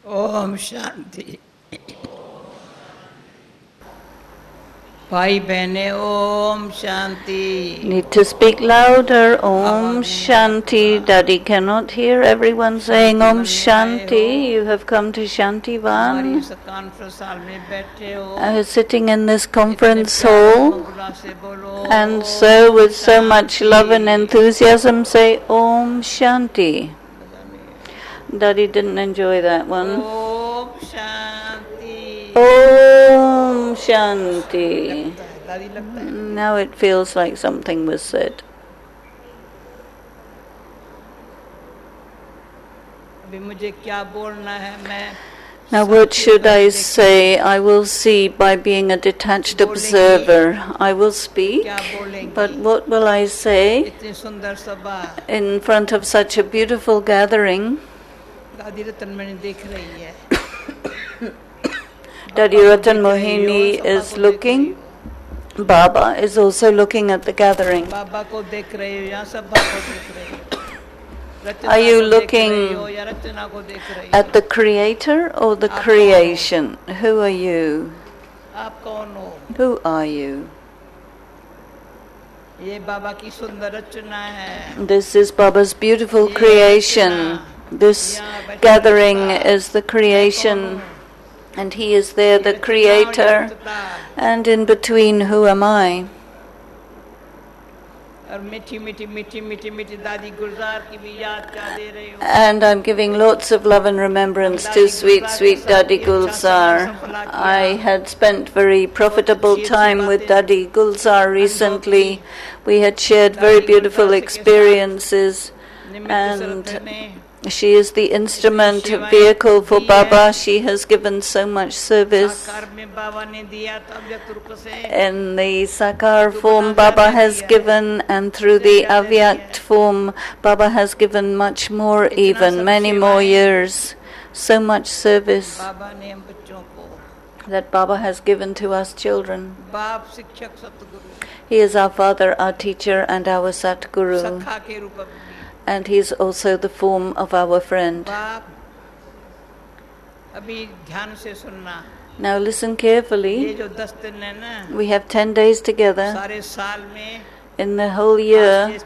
ओम शांति। भाई बहने Om Shanti. Need to speak louder. Om Shanti. Daddy cannot hear everyone saying Om Shanti. You have come to Shantivan. I was sitting in this conference hall, and so with so much love and enthusiasm say Om Shanti. Daddy didn't enjoy that one. Om Shanti. Om Shanti. Now it feels like something was said. अभी मुझे क्या बोलना है मैं Now what should I say? I will see by being a detached observer. I will speak, but what will I say इतनी सुंदर सभा in front of such a beautiful gathering? दादी रतन मैंने देख रही है। Dadi Ratan Mohini is looking. Baba is also looking at the gathering. बाबा को देख रहे हो या सभा को देख रहे हो? Are you looking at the creator or the creation? Who are you? आप कौन हो? Who are you? ये बाबा की सुंदर रचना है। This is Baba's beautiful creation. This gathering is the creation, and he is there, the creator. And in between, who am I? And I'm giving lots of love and remembrance to sweet, sweet Dadi Gulzar. I had spent very profitable time with Dadi Gulzar recently. We had shared very beautiful experiences, and she is the instrument, vehicle for Baba. She has given so much service. In the Sakar form, Baba has given, and through the Avyakt form, Baba has given much more, even many more years. So much service that Baba has given to us children. He is our father, our teacher, and our Satguru. And he is also the form of our friend. Now listen carefully. We have 10 days together. In the whole year,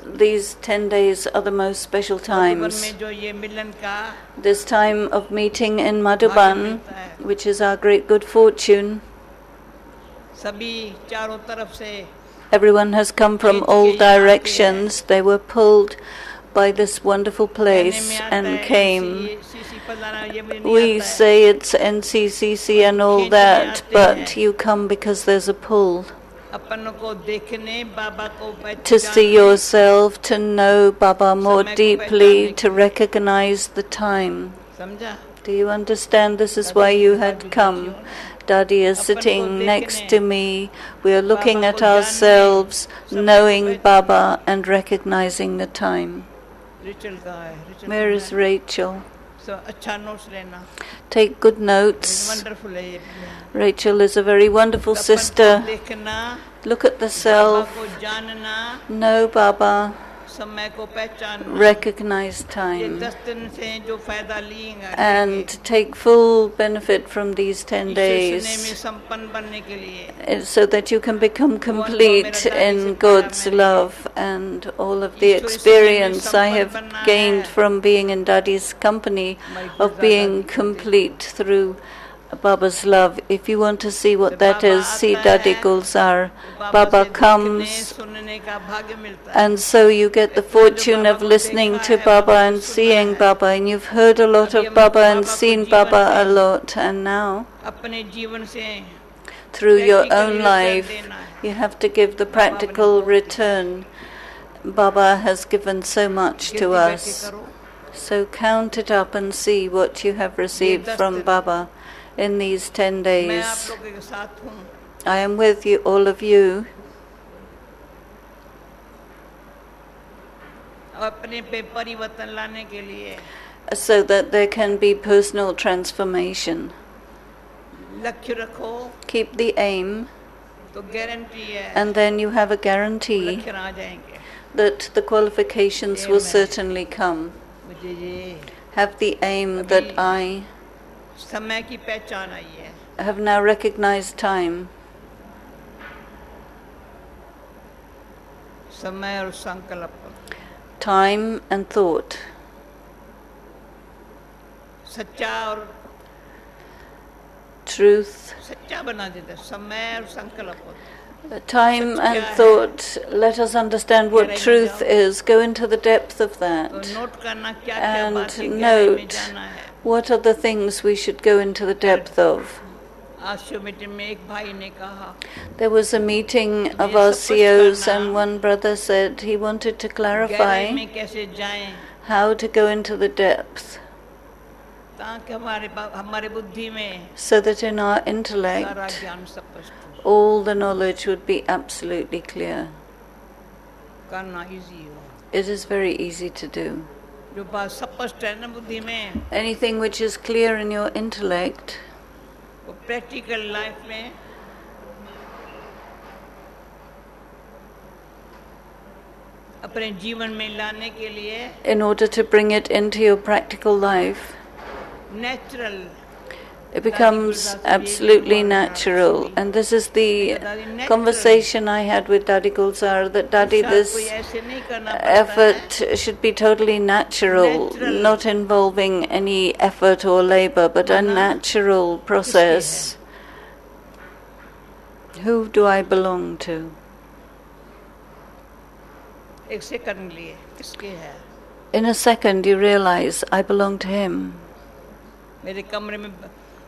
these 10 days are the most special times. This time of meeting in Madhuban, which is our great good fortune. Everyone has come from all directions. They were pulled by this wonderful place and came. We say it's NCCC and all that, but you come because there's a pull. To see yourself, to know Baba more deeply, to recognize the time. Do you understand? This is why you had come. Dadi is sitting next to me. We are looking at ourselves, knowing Baba and recognizing the time. Where is Rachel? Take good notes. Rachel is a very wonderful sister. Look at the self. Know Baba. Recognize time and take full benefit from these 10 days so that you can become complete in God's love. And all of the experience I have gained from being in Dadi's company of being complete through Baba's love. If you want to see what that is, see Dadi Gulzar. Baba comes, and so you get the fortune of listening to Baba and seeing Baba, and you've heard a lot of Baba and seen Baba a lot, and now through your own life you have to give the practical return. Baba has given so much to us, so count it up and see what you have received from Baba in these 10 days. I am with you, all of you, so that there can be personal transformation. Keep the aim, and then you have a guarantee that the qualifications will certainly come. have the aim that I समय की पहचान आई है. have now recognized time. समय और संकल्प. Time and thought. सच्चा और Truth. सच्चा बना देता है. समय और संकल्प होता है. Time and thought, let us understand what truth is. Go into the depth of that. तो नोट करना क्या क्या And बातें गहराई में note जाना है. what are the things we should go into the depth of. आज शो मीटिंग में एक भाई ने कहा, There was a meeting of our COs and one brother said he wanted to गहराई clarify में कैसे जाएं how to go into the depth ताकि हमारे बुद्धि में so that in our सारा intellect ज्ञान स्पष्ट हो. all the knowledge would be absolutely clear. करना इजी हो. It is very easy to do. जो बात स्पष्ट है ना बुद्धि में, Anything which is clear in your intellect, वो प्रैक्टिकल लाइफ में अपने जीवन में लाने के लिए in order to bring it into your practical life, natural it becomes absolutely natural. And this is the conversation I had with Dadi Gulzar, that Dadi, कोई this ऐसे नहीं करना पड़ता है. effort should be totally natural, not involving any effort or labor, but a natural process. Who do I belong to? एक second लिए किसके है. In a second you realize I belong to him. मेरे कमरे में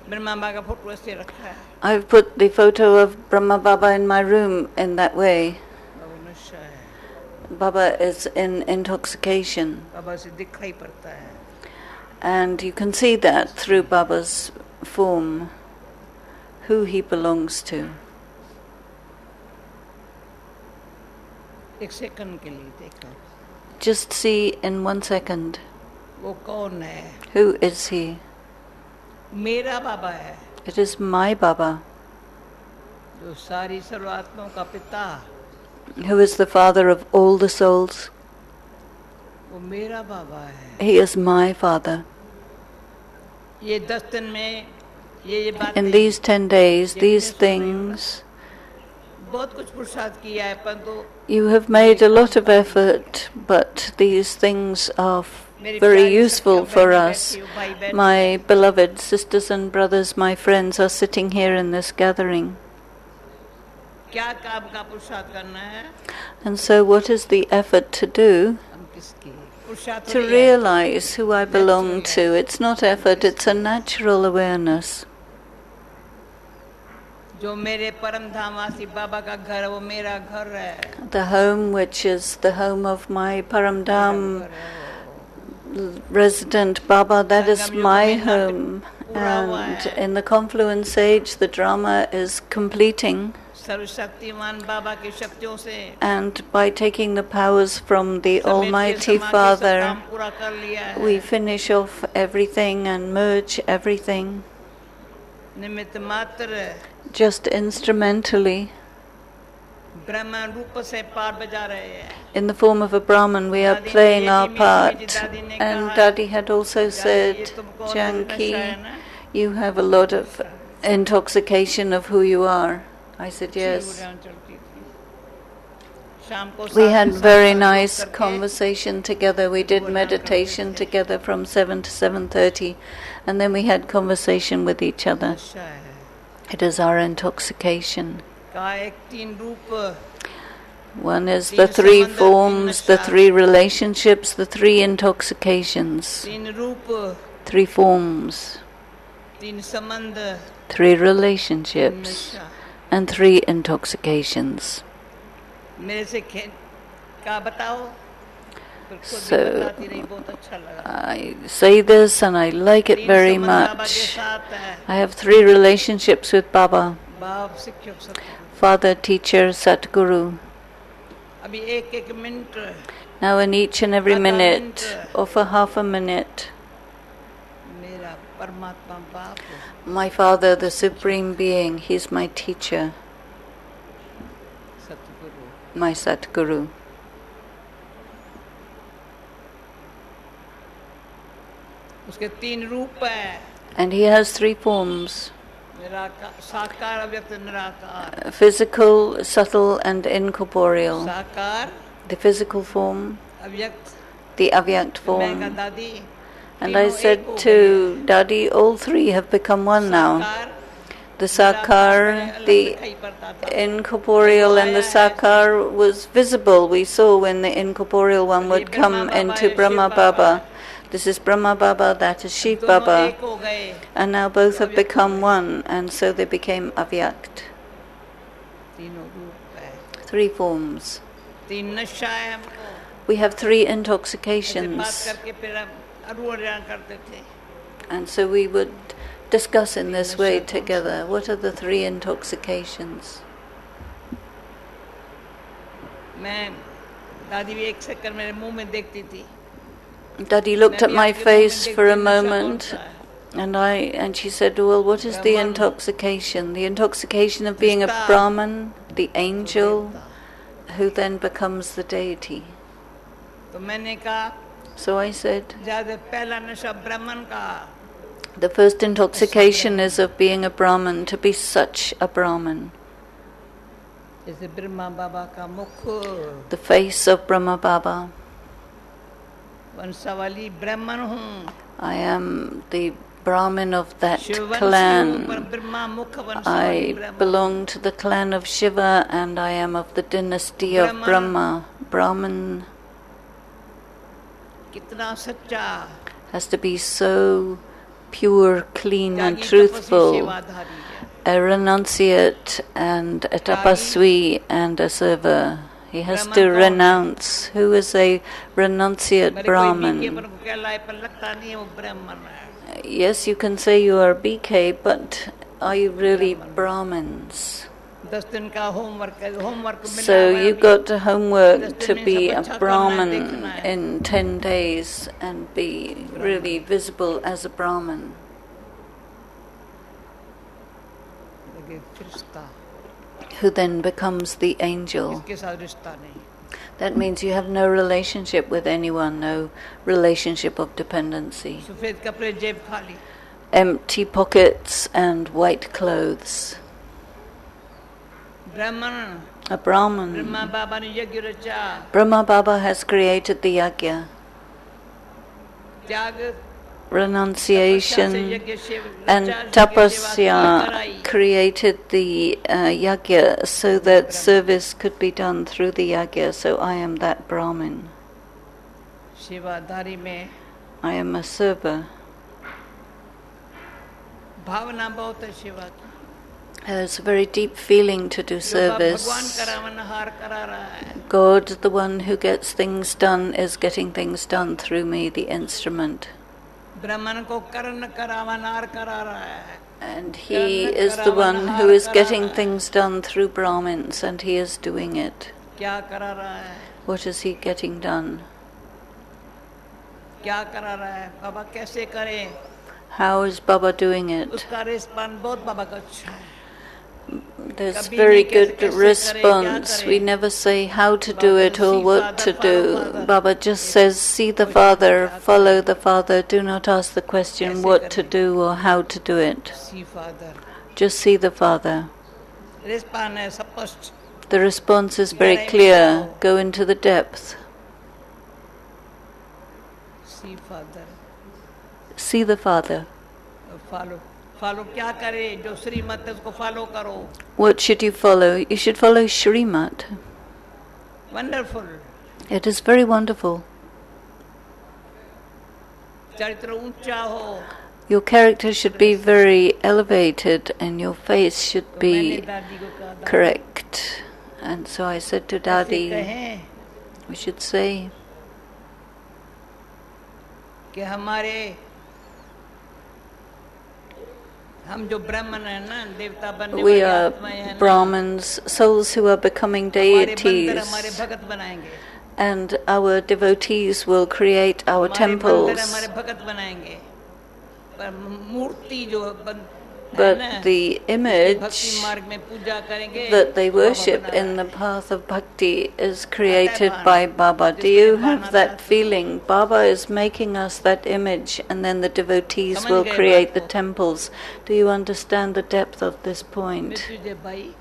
ब्रह्मा बाबा का फोटो ऐसे रखा है. I've put the photo of Brahma Baba in my room in that way. बाबा नशा है. Baba is in intoxication, बाबा से दिखाई पड़ता है. and you can see that through Baba's form, who he belongs to. एक सेकंड के लिए देखो. Just see in 1 second, वो कौन है. who is he? मेरा बाबा है. It is my Baba, जो सारी सर्वात्माओं का पिता. who is the father of all the souls. वो मेरा बाबा है. He is my father. ये 10 दिन में ये बातें In these 10 days, these things, बहुत कुछ पुरुषार्थ किया है, परंतु you have made a lot of effort, but these things are very useful for us. My beloved sisters and brothers, my friends are sitting here in this gathering. क्या काम का पुरुषार्थ करना है. And so what is the effort to do? हम किसकी पुरुषार्थ To थोड़ी है. realize who I belong to. It's not effort, it's a natural awareness. जो मेरे परम धामवासी बाबा का घर है वो मेरा घर है. The home which is the home of my Paramdham resident Baba, that is my home. And in the confluence age, the drama is completing. सर्वशक्तिमान बाबा की शक्तियों से And by taking the powers from the समेट के Almighty समा के सब Father, काम पूरा कर लिया है. we finish off everything and merge everything. निमित्त मात्र Just instrumentally. ब्रह्म रूप से पार बजा रहे हैं. In the form of a Brahman, we are playing our part. And Dadi had also said, Janki, you have a lot of intoxication of who you are. I said, yes. We had very nice conversation together. We did meditation together from 7 to 7:30, and then we had conversation with each other. It is our intoxication. One is the 3 forms, the 3 relationships, the 3 intoxications. 3 forms, 3 relationships, and 3 intoxications. So I say this and I like it very much. I have 3 relationships with Baba, Father, Teacher, Satguru. Now in each and every minute, or for half a minute, my Father, the Supreme Being, He's my teacher, my Satguru. उसके 3 रूप है, And he has 3 forms: साकार, अव्यक्त, निराकार. physical, subtle, and incorporeal. साकार, The physical form, अव्यक्त. the Avyakt मैं कहा form. दादी, And I तीनों एक said हो गए to Dadi, all 3 have become one now. साकार, The निराकार Sakar, पहले अलग the दिखाई पड़ता था. incorporeal, and the Sakar was visible. We saw when the incorporeal one would come into Brahma Baba. This is Brahma Baba, that is Shiv दोनों Baba. एक हो गए. And now both have become one, and so they became Avyakt. तीनों रूप है. 3 forms. 3 नशा है हमको. We have 3 ऐसे बात intoxications. करके फिर हम अरुण करते थे. And so we would discuss in this way together. What are the 3 intoxications? मैं दादी भी एक सेकंड मेरे मुंह में देखती थी. Daddy looked at my face for a moment, and she said, well, what is the intoxication? The intoxication of being a Brahman, the angel, who then becomes the deity. तो मैंने कहा, So I said, ज़्यादा पहला नशा ब्राह्मण का. the first intoxication is of being a Brahman, to be such a Brahman. जैसे ब्रह्मा बाबा का मुख. The face of Brahma Baba. वंशावली ब्राह्मण हूँ. I am the Brahmin of that शिववंशी हूँ, पर clan. ब्रह्मा मुख वंशावली I ब्राह्मण. belong to the clan of Shiva, and I am of the dynasty of Brahma. Brahman कितना सच्चा. has to be so pure, clean, and त्यागी, तपस्वी, truthful, सेवाधारी है. a renunciate and a tapasvi and a server. He has to Brahman renounce. Who is a renunciate मेरे कोई Brahman? BK पर को कहलाए पर लगता नहीं है वो ब्राह्मण है. Yes, you can say you are BK, but are you really Brahmins? 10 दिन का होमवर्क मिला So हुआ है you अभी. got homework to में be सब a अच्छा करना है, Brahmin देखना है. in 10 days and be really visible as a Brahmin. लगे फरिश्ता. Who then becomes the angel. इसके साथ रिश्ता नहीं. That means you have no relationship with anyone, no relationship of dependency. सफेद कपड़े जेब खाली. Empty pockets and white clothes. ब्राह्मण. A Brahmin. ब्रह्मा बाबा ने यज्ञ रचा. Brahma Baba has created the yajna. त्याग, Renunciation यज्ञ सेव, and रचा, tapasya कराई. created the yajna so that service could be done through the yajna. So I am that Brahmin. सेवाधारी में I am a server. भावना बहुत है सेवा की. There's a very deep feeling to do भगवान service. करावनहार करा रहा है. God, the one who gets things done, is getting things done through me, the instrument. ब्राह्मण को कर्ण करावनहार करा रहा है. And he is the one who is getting things done through Brahmins, and he is doing it. क्या करा रहा है. What is he getting done? क्या करा रहा है. बाबा कैसे करें. How is Baba doing it? उसका रिस्पॉन्स बहुत बाबा का अच्छा है. There's very good response. We never say how to do it or what to do. Baba just says, see the Father, follow the Father. Do not ask the question what to do or how to do it. See Father. Just see the Father. Response है स्पष्ट. The response is very clear. Go into the depth. See Father. See the Father. Follow. Follow क्या करे. जो श्रीमत है उसको follow करो. What should you follow? You should follow Shrimat. Wonderful. It is very wonderful. चरित्र ऊंचा हो. Your character should be very elevated and your face should तो मैंने be दादी को कहा, दादी, correct. And so I said to ऐसे Dadi, कहें we should say कि हमारे हम जो ब्राह्मण है ना देवता बनने we वाली are आत्माएं हैं ना, Brahmins, souls who are becoming हमारे बंदर deities, हमारे भगत बनाएंगे. and our devotees will create our हमारे बंदर हमारे temples. भगत बनाएंगे. पर मूर्ति जो but the image भक्ति मार्ग में पूजा करेंगे that they तो बाबा worship बता in रहा the है। path of bhakti is created by Baba. Do you have that feeling? Baba is making us that image, and then the devotees समझ will गए create बात the को? temples. Do you understand the depth of this point? Mrityunjay भाई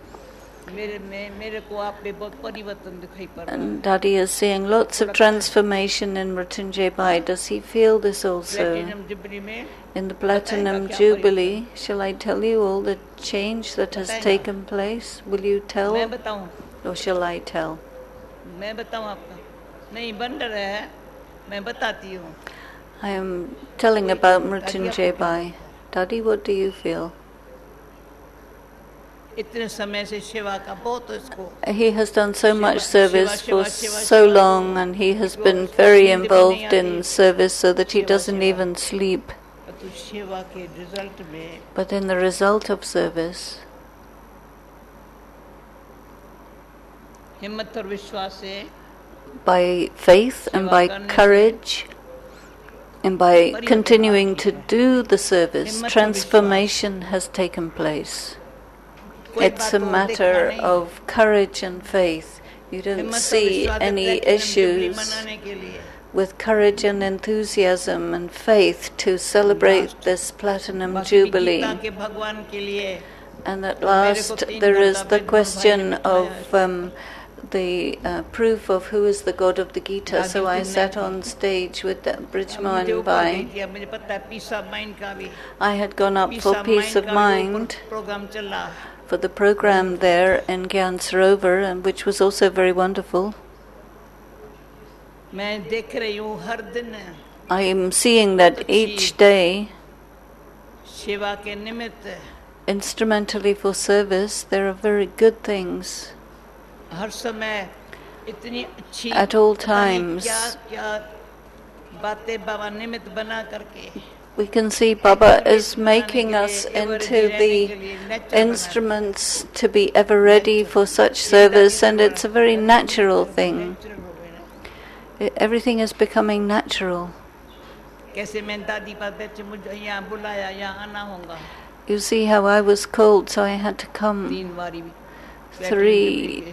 मेरे को आप पे बहुत परिवर्तन दिखाई पड़ रहा And है। Dadi is seeing lots of transformation in Mrityunjay Bhai. Does he feel this also? Platinum jubilee में In the Platinum क्या Jubilee, shall I tell you all the change that has बताएगा? taken place? Will you मैं tell, बताऊं or shall I tell? मैं बताऊं आपका नहीं बन रहा है मैं बताती हूँ। I am telling about Mrityunjay Bhai. Dadi, what do you feel? इतने समय से सेवा का बहुत इसको He has done so much Shiva, service Shiva, for Shiva, so Shiva, long, and he has Shiva, been Shiva, very Shiva, involved Shiva, in service so that he Shiva, doesn't Shiva. even sleep. तो सेवा के result में But in the result of service, हिम्मत और विश्वास से by faith and by courage, and by continuing to do the service, transformation has taken place. It's a matter of courage and faith. You don't see any issues. With courage and enthusiasm and faith to celebrate this Platinum Jubilee. And at last there is the question of the proof of who is the God of the Gita. So I sat on stage with Brijmohan Bhai. I had gone up for peace of mind for the program there in Gyan Sarovar, and which was also very wonderful. I am seeing that each day, instrumentally for service, there are very good things. At all times, we can see Baba is making us into the instruments to be ever ready for such service, and it's a very natural thing. Everything is becoming natural. You see how I was called, so I had to come. Three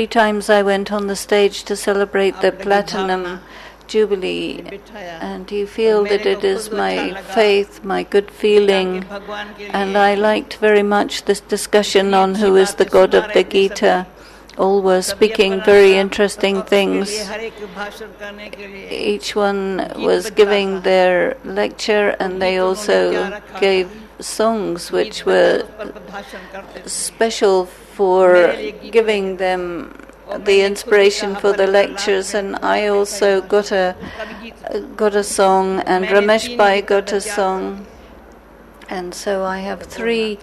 times I went on the stage to celebrate the Platinum Jubilee, and you feel that it is my faith, my good feeling, and I liked very much this discussion on who is the God of the Gita. All were speaking very interesting things. Each one was giving their lecture, and they also gave songs which were special for giving them the inspiration for the lectures. And I also got a song, and Ramesh Bhai got a song, and so I have three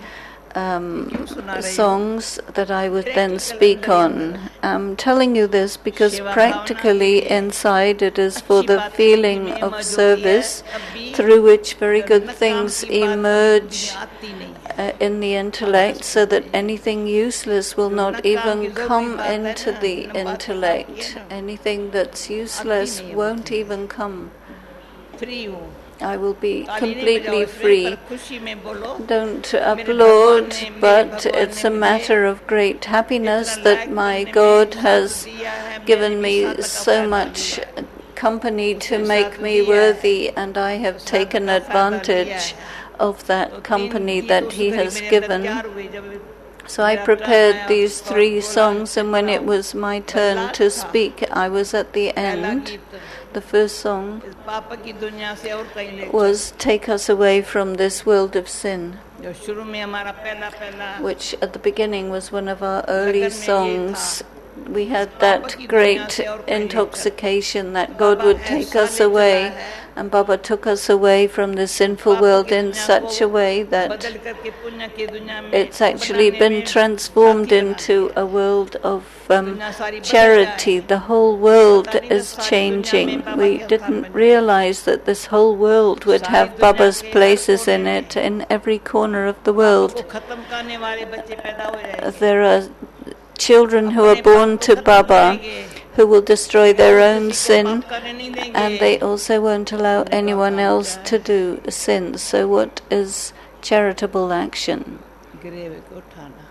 songs that I would then speak on. I'm telling you this because practically inside it is for the feeling of service through which very good things emerge in the intellect, so that anything useless will not even come into the intellect. Anything that's useless won't even come. I will be completely free. Don't applaud, but it's a matter of great happiness that my God has given me so much company to make me worthy, and I have taken advantage of that company that He has given. So I prepared these three songs, and when it was my turn to speak, I was at the end. The first song was Take Us Away from This World of Sin, which at the beginning was one of our early songs. We had that great intoxication that God would take us away, and Baba took us away from the sinful world in such a way that it's actually been transformed into a world of charity. The whole world is changing. We didn't realize that this whole world would have Baba's places in it, in every corner of the world. There are children who are born to Baba who will destroy their own sin, and they also won't allow anyone else to do sin. So what is charitable action. गिरे को उठाना.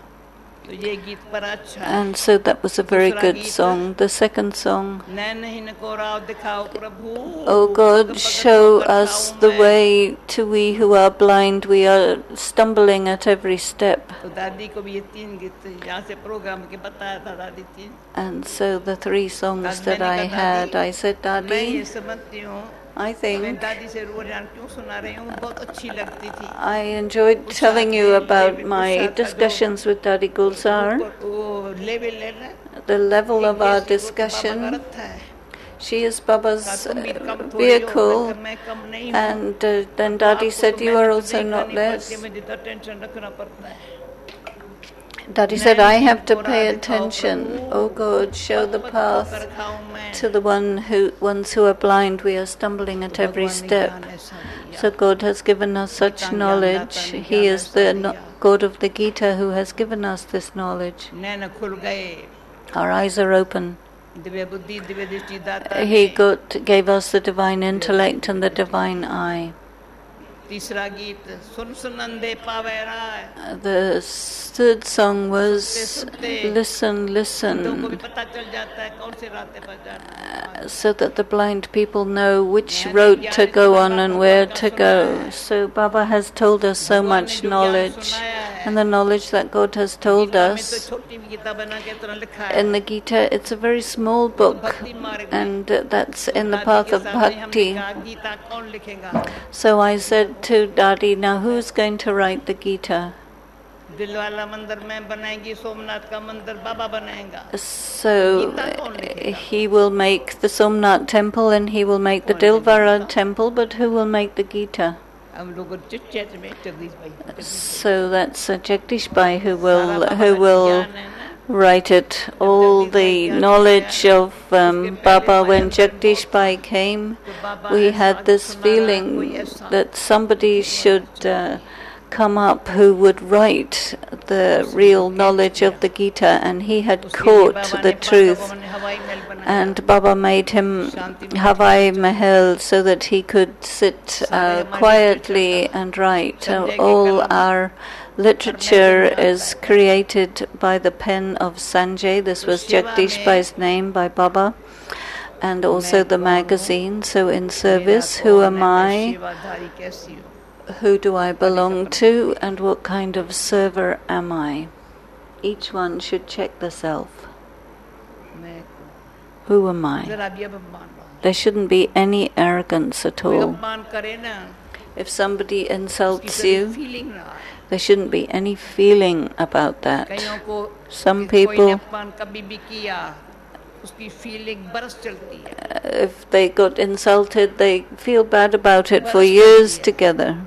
तो ये गीत पर अच्छा है. And so that was a very good song. The second song, नैनहीन को राह दिखाओ प्रभु. O God, show us the way to we who are blind. We are stumbling at every step. तो दादी को भी ये 3 गीत यहाँ से प्रोग्राम के बताया था दादी 3. And so the 3 songs that I had, I said, मैं ये Dadi, समझती हूँ. I मैं think दादी से रोजाना क्यों सुना रही हूँ, बहुत अच्छी लगती थी. I enjoyed telling you about my discussions with Dadi Gulzar, वो लेवल है ना. the level of our Baba discussion. का रथ है. She is Baba's तुम भी कम थोड़ी हो, vehicle, मैं कम नहीं हूँ. and then Dadi said, you are also not less. मुझे जितना टेंशन रखना पड़ता है. Daddy said, I have to pay attention. Oh God, show the path to the ones who are blind. We are stumbling at every step. So God has given us such knowledge. He is the God of the Gita who has given us this knowledge. Our eyes are open. He gave us the divine intellect and the divine eye. The third song was Listen, Listen, so that the blind people know which road to go on and where to go. So Baba has told us so much knowledge, and the knowledge that God has told us. In the Gita, it's a very small book, and that's in the path of bhakti. So I said to Dadi, now who's going to write the Gita? So he will make the Somnath temple and he will make the Dilwara temple, but who will make the Gita? So that's Jagdish Bhai who will write it. All the knowledge of Baba, when Jagdish Bhai came, we had this feeling that somebody should come up who would write the real knowledge of the Gita, and he had caught the truth. And Baba made him Havai Mahal so that he could sit quietly and write. All our literature is created by the pen of Sanjay. This was Jagdish Bhai's name by Baba. And also the magazine. So in service, who am I? Who do I belong to? And what kind of server am I? Each one should check the self. Who am I? There shouldn't be any arrogance at all. If somebody insults you, there shouldn't be any feeling about that. Some people, if they got insulted, they feel bad about it for years together.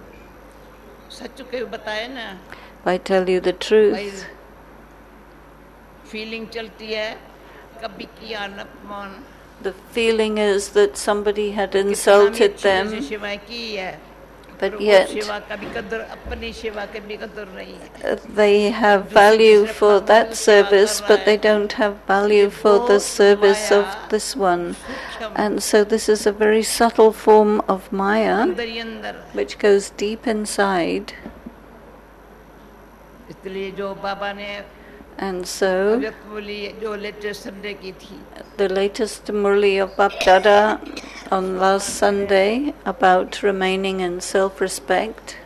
If I tell you the truth, the feeling is that somebody had insulted them, but yet they have value for that service, but they don't have value for the service of this one. And so this is a very subtle form of Maya, which goes deep inside. And so, the latest Murli of Bap Dada on last Sunday about remaining in self-respect.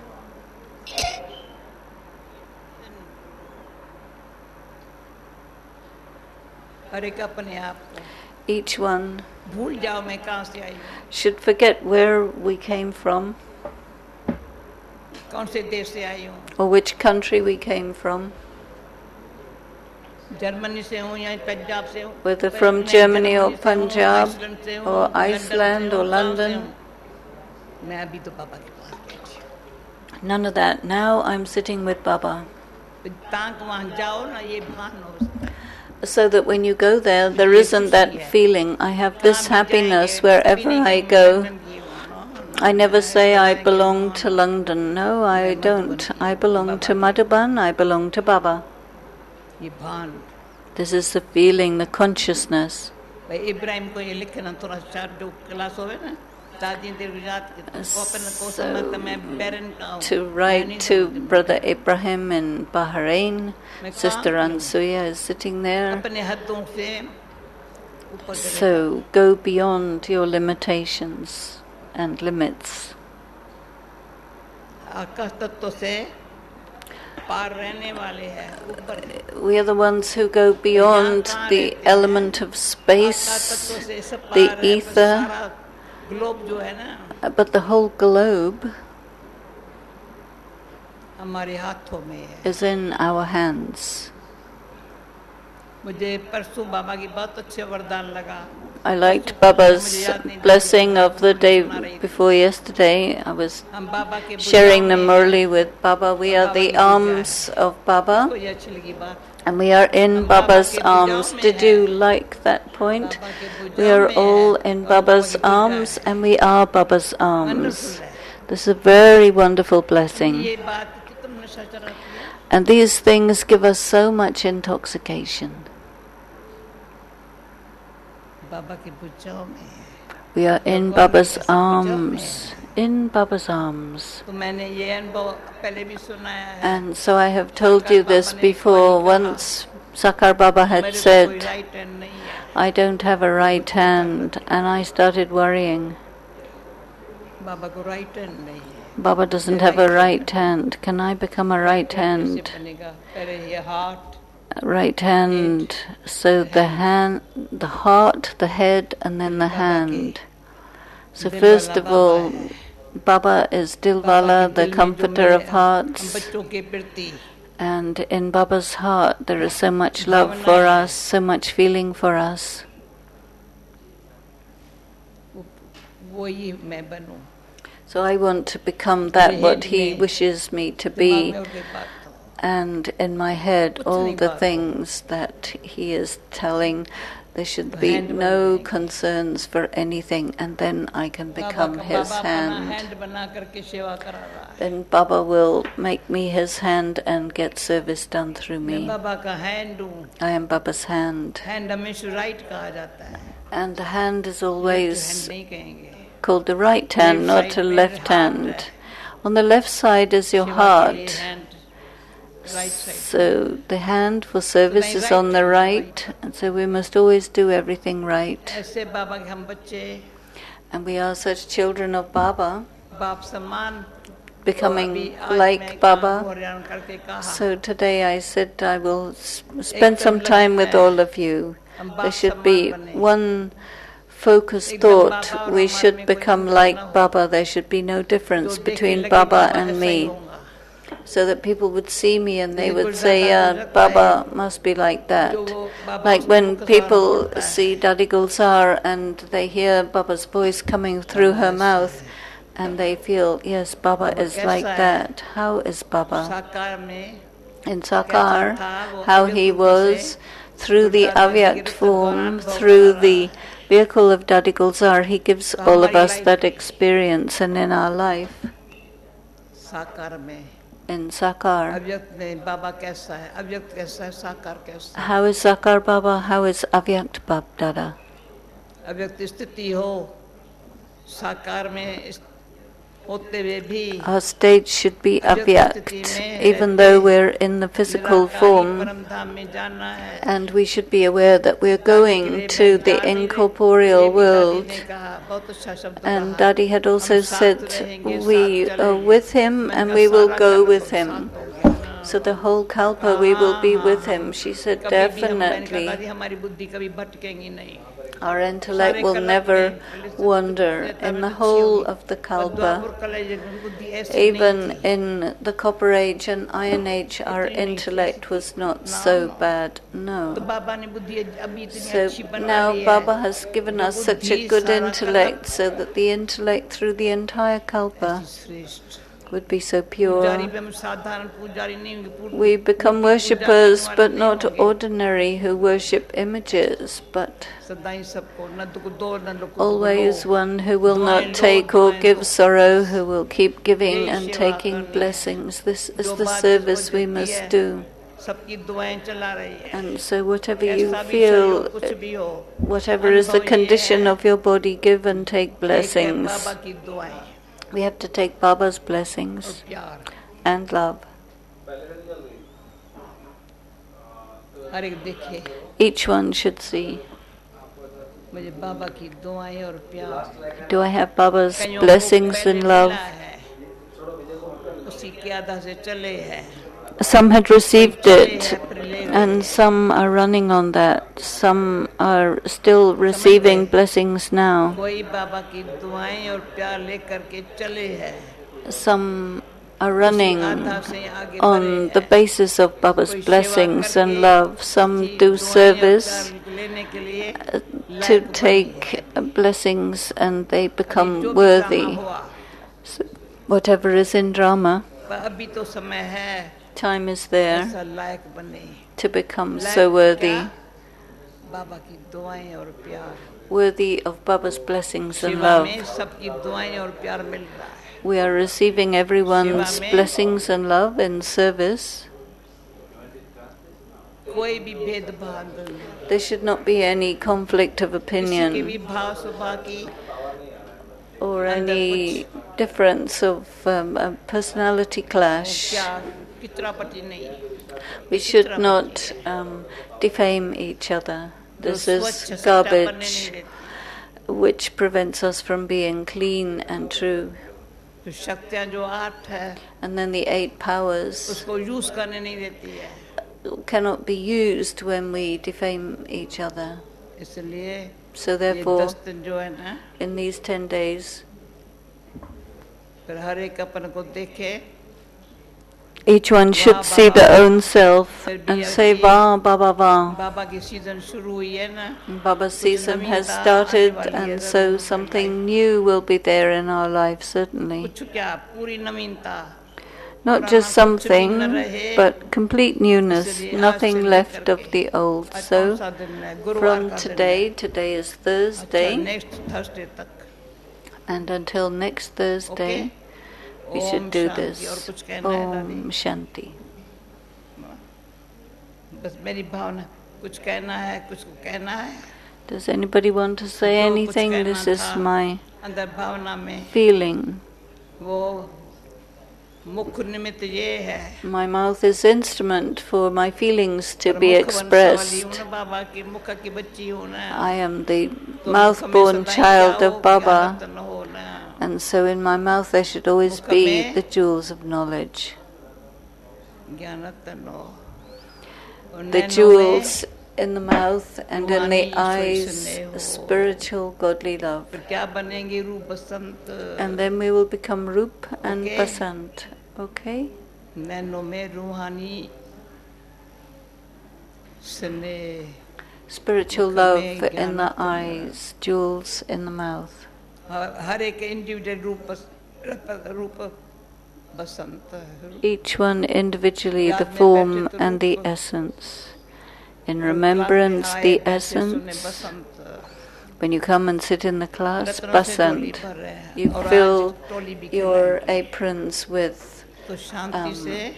Each one should forget where we came from, or which country we came from. Whether from Germany or Punjab or Iceland or London. None of that. Now I'm sitting with Baba. So that when you go there, there isn't that feeling, I have this happiness wherever I go. I never say I belong to London. No, I don't. I belong to Madhuban, I belong to Baba. This is the feeling, the consciousness. दादी तेरे गुजरात के तो open को So, समझ मैं बैरन का हूँ to write to Brother Ibrahim in Bahrain. Sister Ansuya is sitting there. अपने हदों से ऊपर करेगा So go beyond your limitations and limits. आकाश तत्व से पार रहने वाले हैं ऊपर We are the ones who go beyond the element of space, तत्व से सब the पार है ether, सारा ग्लोब जो है ना but the whole globe हमारे हाथों में है is in our hands. मुझे परसों बाबा की बहुत अच्छे वरदान लगा I liked Baba's blessing of the day before yesterday. I was हम बाबा के sharing the Murli with Baba. We are the arms of Baba, कोई अच्छी लगी बात and we are in Baba's arms. Did you like that point? We are all in Baba's arms, and we are Baba's arms. This is a very wonderful blessing. ये बात कितना नशा चढ़ाती है And these things give us so much intoxication. बाबा की भुजाओं में है We are in Baba's arms. In Baba's arms. तो मैंने ये अनुभव पहले भी सुनाया है And so I have told you this before. Once Sakar Baba had मेरे को कोई said, राइट हैंड नहीं है I don't have a right hand, and I started worrying. बाबा को राइट हैंड नहीं है Baba doesn't have a right hand. Can I become a right कैसे hand? बनेगा पहले ये heart Right hand. So the hand, the heart, the head, and then the hand. So first of all, Baba is Dilwala, the comforter of हम hearts. बच्चों के प्रति And in Baba's heart, there is so much love for us, so much feeling for us. वही मैं बनूं So I want to become that what he wishes me to दिमाग be. में उनके बात हो And in my head, all the things that he is telling, there should be no concerns for anything, and then I can become his hand. Hand बना करके सेवा करा रहा है Then Baba will make me his hand and get service done through मैं me. बाबा का hand हूँ I am Baba's hand. Hand हमेशा राइट कहा जाता है And the hand is hand always नहीं कहेंगे called the right hand, not the left hand. On the left side is your heart. Hand right side So the hand for service is on the right, and so we must always do everything right. ऐसे बाबा के हम बच्चे And we are such children of Baba, बाप समान becoming अभी आज like मैं Baba. काम हरियाणा करके कहा So today I said I will spend some time with all of you. There should be one focused thought. We should become like Baba. There should be no difference between Baba and me. So that people would see me and they would say, yeah, Baba must be like that. Like when people see Dadi Gulzar and they hear Baba's voice coming through her mouth and they feel, yes, Baba is like that. How is Baba? साकार में In Sakar, how he was, through the Avyakt form, through the vehicle of Dadi Gulzar, he gives all of us that experience. And in our life, साकार में in Sakar, अव्यक्त में बाबा कैसा है अव्यक्त कैसा है साकार कैसा है how is Sakar Baba, how is Avyakt Bab Dada? अव्यक्त स्थिति हो साकार में होते हुए भी Our state should be Avyakt, even though we're in the physical form, परम धाम में जाना है and we should be aware that we're going to the incorporeal world. बहुत अच्छा शब्द And Daddy had also said, we are with him and we will go with him. So the whole Kalpa we will be with him. She said, definitely. हमारी बुद्धि कभी भटकेंगी नहीं Our intellect will never wander. In the whole of the Kalpa, even in the Copper Age and Iron Age, our intellect was not so bad. No. So now Baba has given us such a good intellect, so that the intellect through the entire Kalpa would be so pure. We become worshippers, but not ordinary who worship images, but always one who will not take or give sorrow, who will keep giving and taking blessings. This is the service we must do. सबकी दुआएं चला रही है। And so whatever you ऐसा भी शरीर हो, feel, कुछ भी हो, whatever is the अनुभव ये condition है, of your body, give and take एक है blessings. बाबा की दुआएं We have to take Baba's और blessings प्यार। and love. हर एक देखे Each one should see, मुझे बाबा की दुआएं और प्यार। do I have Baba's कईयों को blessings पहले and love? मिला है, उसी के आधा से चले हैं, Some had received चले it, हैं फिर ले गए and हैं। some are running on that. Some are still receiving blessings now. कोई बाबा की दुआएं और प्यार लेकर के चले हैं, Some are running आधा से आगे बढ़े on the हैं। basis of Baba's कोई सेवा blessings and करके love. Some अच्छी do दुआएं और service प्यार लेने के लिए to लायक बने take हैं। blessings and they अभी become जो भी worthy. ड्रामा हुआ, So whatever is in drama, पर अभी तो समय है time is there ऐसा लायक बने। to become like so worthy, क्या? बाबा की दुआएं और प्यार। worthy of Baba's blessings and सेवा love. में सबकी दुआएं और प्यार मिल रहा है। We are receiving everyone's सेवा में blessings and love in service. कोई भी भेदभाव नहीं, There should not be any conflict of किसी के opinion भी भाव स्वभाव की or अंदर any difference of a personality clash. प्यार किचरापटी नहीं। We should not defame each other. This जो is स्वच्छ सच्चा बनने नहीं garbage देती। which prevents us from being clean and true. तो शक्तियाँ जो 8 है And then the 8 powers उसको यूज करने नहीं देती है, cannot be used when we defame each other. इसलिए So ये therefore, 10 दिन जो है ना, in these 10 days, फिर हर एक अपन को देखे, each one should see their own self and say, Va, Baba, Va. बाबा की सीजन शुरू हुई है ना, Baba's season has started, and so something new will be there in our life, certainly. कुछ क्या पूरी नवीनता, Not just something, but complete newness, nothing left of the old. आज So, कौन सा दिन है? गुरुवार from का दिन है। today, today is अच्छा, Thursday, नेक्स्ट थर्सडे तक and until next Thursday, we ओम should do शांति। और this. कुछ कहना है दादी? Om Shanti. बस मेरी भावना, कुछ कहना है, कुछ कहना है, Does anybody want to say जो कुछ anything? कहना This is था my अंदर भावना में, feeling. वो मुख्य निमित्त ये है, My mouth is instrument for my feelings to पर be मुख वंशावली हूँ expressed. ना, बाबा की मुख की बच्ची हूँ ना, I am the तो mouth-born मुख में सदा child क्या हो, of Baba, ज्ञानरत्न हो ना, and so in my mouth there should always मुख be में the jewels of knowledge. ज्ञानरत्न हो, और The Naino jewels in the mouth and in रूहानी the eyes, स्नेह हो। spiritual godly love. फिर क्या बनेंगे? रूप बसंत, And then we will become Rup and Okay. Basant. Okay? नैनों में रूहानी स्नेह, Spiritual मुख love में in the Gyanratna. eyes, jewels in the mouth. हर एक इंडिविजुअल रूप बसंत, Each one individually, the याद में form बैठे तो and the रूप, essence. In और remembrance, क्लास में the आए बैठे सुने essence. Basant, When you come and sit in the class, रत्नों से टोली Basant, भर रहे हैं, you और आज fill टोली भी your खिलाएंगे। aprons with तो शांति से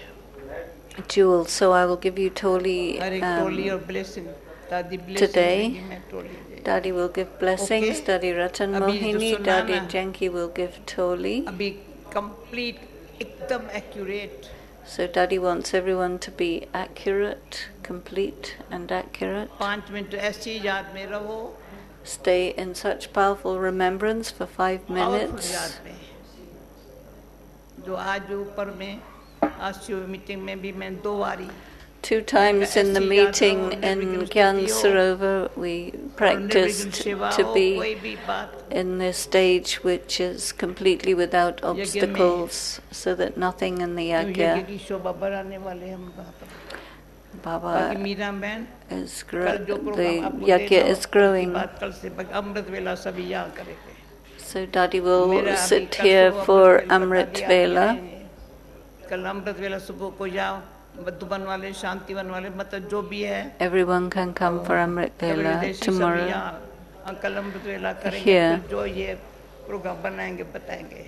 jewels. So I will give you Toli. हर एक टोली और ब्लेसिंग, दादी ब्लेसिंग today, देगी, मैं टोली देगी। Daddy will give blessings, Okay. Dadi Ratan अभी जो Mohini, सुना Dadi ना, Janki will give Toli. अभी कंप्लीट एकदम accurate, So Daddy wants everyone to be accurate, complete and accurate. 5 minute ऐसी याद में रहो, Stay in such powerful remembrance for 5 powerful minutes. याद में, जो आज ऊपर में आज मीटिंग में भी मैं 2 बारी 2 times in the meeting in Gyan Sarovar, we practiced to be in this stage which is completely without obstacles, so that nothing in the yajna. Baba is the yajna is growing. So Daddy will sit here for Amrit Vela. कल अमृत वेला सुबह को जाओ, मधुबन वाले, शांतिवन वाले, मतलब जो भी है, Everyone can come for Amrit Vela tomorrow. Uncle Amrit Vela करेंगे, Here. फिर जो ये प्रोग्राम बनाएंगे बताएंगे।